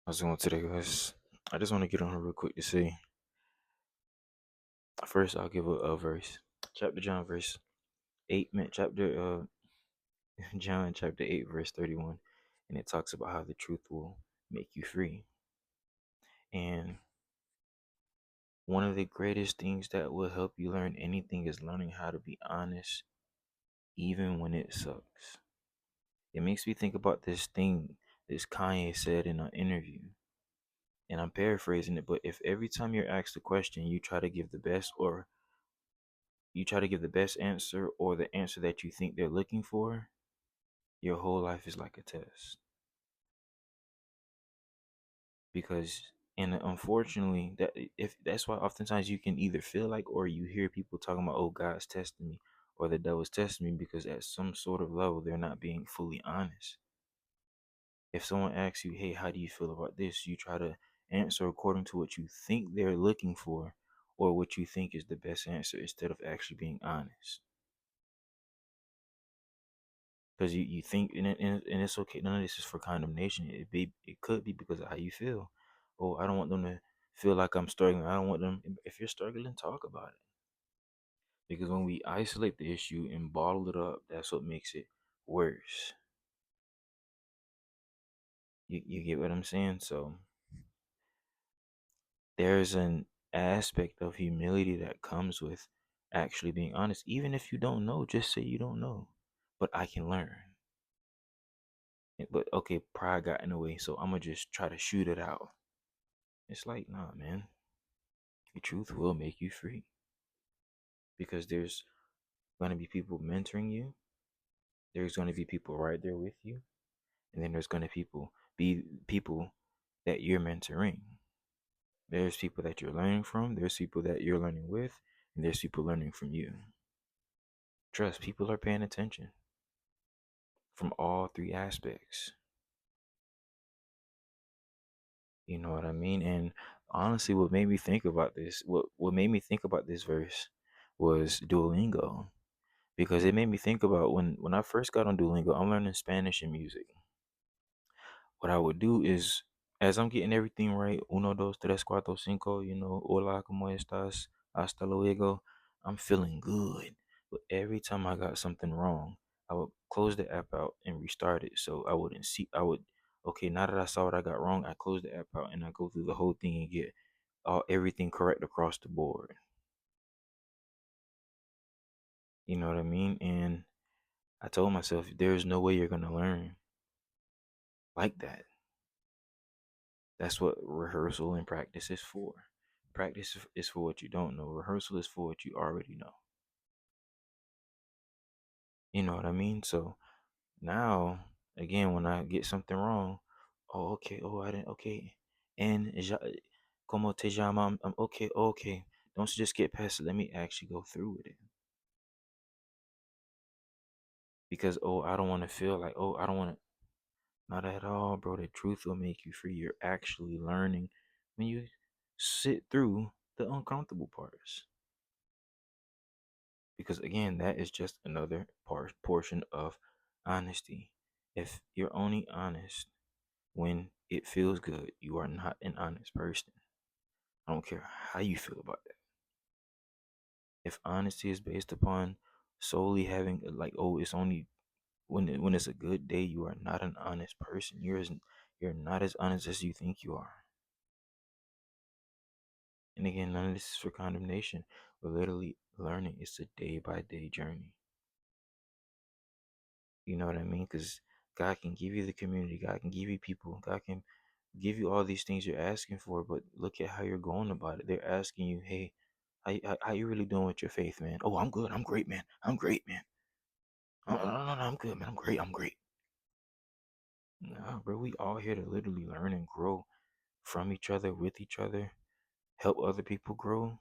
How's it going today, guys? I just want to get on here real quick to say, first I'll give a verse, chapter John, verse 8, man, chapter John, chapter 8, verse 31, and it talks about how the truth will make you free. And one of the greatest things that will help you learn anything is learning how to be honest, even when it sucks. It makes me think about this thing this Kanye said in an interview, and I'm paraphrasing it, but if every time you're asked a question, you try to give the best answer or the answer that you think they're looking for, your whole life is like a test. Because and unfortunately, that if that's why oftentimes you can either feel like or you hear people talking about, oh, God's testing me or the devil's testing me, because at some sort of level they're not being fully honest. If someone asks you, hey, how do you feel about this? You try to answer according to what you think they're looking for or what you think is the best answer instead of actually being honest. Because you think and it's okay. None of this is for condemnation. It could be because of how you feel. Oh, I don't want them to feel like I'm struggling. I don't want them. If you're struggling, talk about it. Because when we isolate the issue and bottle it up, that's what makes it worse. You get what I'm saying? So there's an aspect of humility that comes with actually being honest. Even if you don't know, just say you don't know. But I can learn. But okay, pride got in the way, so I'm gonna just try to shoot it out. It's like, nah, man. The truth will make you free because there's going to be people mentoring you. There's going to be people right there with you, and then there's going to be people that you're mentoring. There's people that you're learning from. There's people that you're learning with, and there's people learning from you. Trust, people are paying attention from all three aspects. You know what I mean? And honestly, what made me think about this verse was Duolingo. Because it made me think about when I first got on Duolingo, I'm learning Spanish and music. What I would do is, as I'm getting everything right, uno, dos, tres, cuatro, cinco, hola, ¿cómo estás? Hasta luego, I'm feeling good. But every time I got something wrong, I would close the app out and restart it. So okay, now that I saw what I got wrong, I close the app out and I go through the whole thing and get everything correct across the board. You know what I mean? And I told myself, there's no way you're going to learn like that. That's what rehearsal and practice is for. Practice is for what you don't know. Rehearsal is for what you already know. You know what I mean? So now, again, when I get something wrong, oh, okay, oh, I didn't, okay. And, como te llama? I'm okay, okay. Don't just get past it. Let me actually go through with it. Because, oh, I don't want to feel like, oh, I don't want to. Not at all, bro. The truth will make you free. You're actually learning when you sit through the uncomfortable parts. Because again, that is just another portion of honesty. If you're only honest when it feels good, you are not an honest person. I don't care how you feel about that. If honesty is based upon solely having like, oh, it's only when it's a good day, you are not an honest person. You're not as honest as you think you are. And again, none of this is for condemnation. We're literally learning. It's a day by day journey. You know what I mean? Because God can give you the community, God can give you people, God can give you all these things you're asking for, but look at how you're going about it. They're asking you, hey, how you really doing with your faith, man? Oh, I'm good. I'm great, man. I'm great, man. Oh, no, I'm good, man. I'm great. I'm great. Nah, bro, we all here to literally learn and grow from each other, with each other, help other people grow.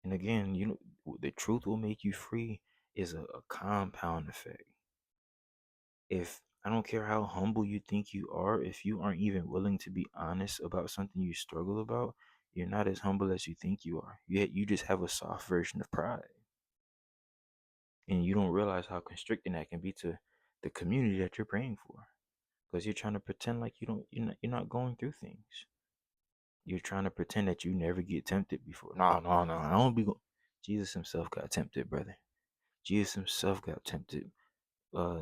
And again, the truth will make you free is a compound effect. If I don't care how humble you think you are, if you aren't even willing to be honest about something you struggle about, you're not as humble as you think you are. Yet you just have a soft version of pride. And you don't realize how constricting that can be to the community that you're praying for. because you're trying to pretend like you don't, you're not going through things. You're trying to pretend that you never get tempted before. No, no, no. I don't be going. Jesus himself got tempted, brother. Jesus himself got tempted, uh,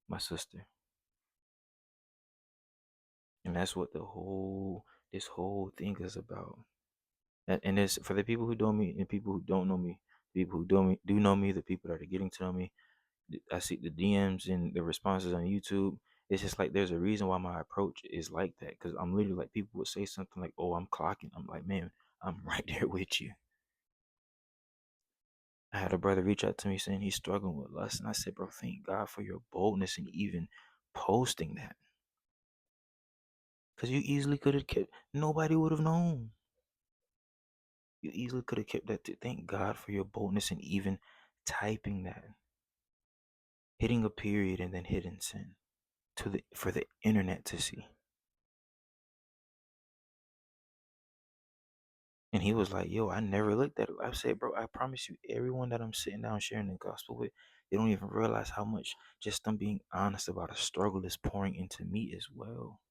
my sister. And that's what this whole thing is about. And it's for the people who know me and people who don't know me, people who do know me, the people that are getting to know me. I see the DMs and the responses on YouTube. It's just like there's a reason why my approach is like that. Because I'm literally like, people would say something like, "Oh, I'm clocking." I'm like, man, I'm right there with you. I had a brother reach out to me saying he's struggling with lust, and I said, bro, thank God for your boldness and even posting that. Because you easily could have kept, nobody would have known. You easily could have kept that. Thank God for your boldness and even typing that, hitting a period and then hitting send for the internet to see. And he was like, yo, I never looked at it. I said, bro, I promise you, everyone that I'm sitting down sharing the gospel with, they don't even realize how much just them being honest about a struggle is pouring into me as well.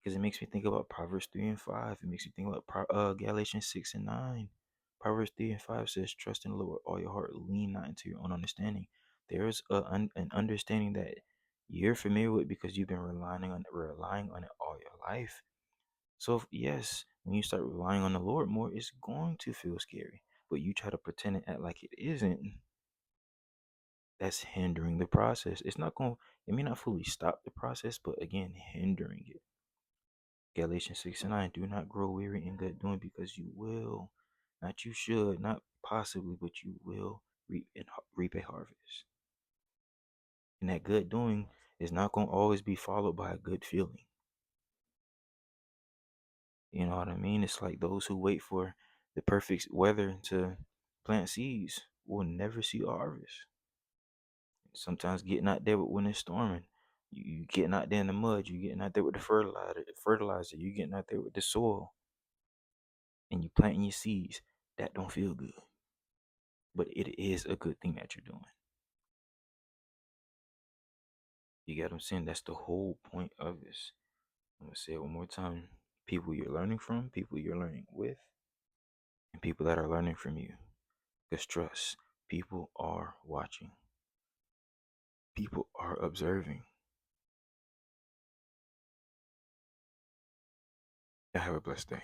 Because it makes me think about Proverbs 3 and 5. It makes me think about Galatians 6 and 9. Proverbs 3 and 5 says, trust in the Lord with all your heart, lean not into your own understanding. There's an understanding that you're familiar with because you've been relying on it all your life. So, yes, when you start relying on the Lord more, it's going to feel scary. But you try to pretend and act like it isn't. That's hindering the process. It's not going, it may not fully stop the process, but again, hindering it. Galatians 6 and 9, do not grow weary in good doing because you will, not you should, not possibly, but you will reap a harvest. And that good doing is not going to always be followed by a good feeling. You know what I mean? It's like those who wait for the perfect weather to plant seeds will never see a harvest. Sometimes getting out there when it's storming, you getting out there in the mud, you getting out there with the fertilizer, you getting out there with the soil, and you planting your seeds. That don't feel good, but it is a good thing that you're doing. You get what I'm saying? That's the whole point of this. I'm gonna say it one more time. People you're learning from, people you're learning with, and people that are learning from you. Because trust, people are watching. People are observing. Have a blessed day.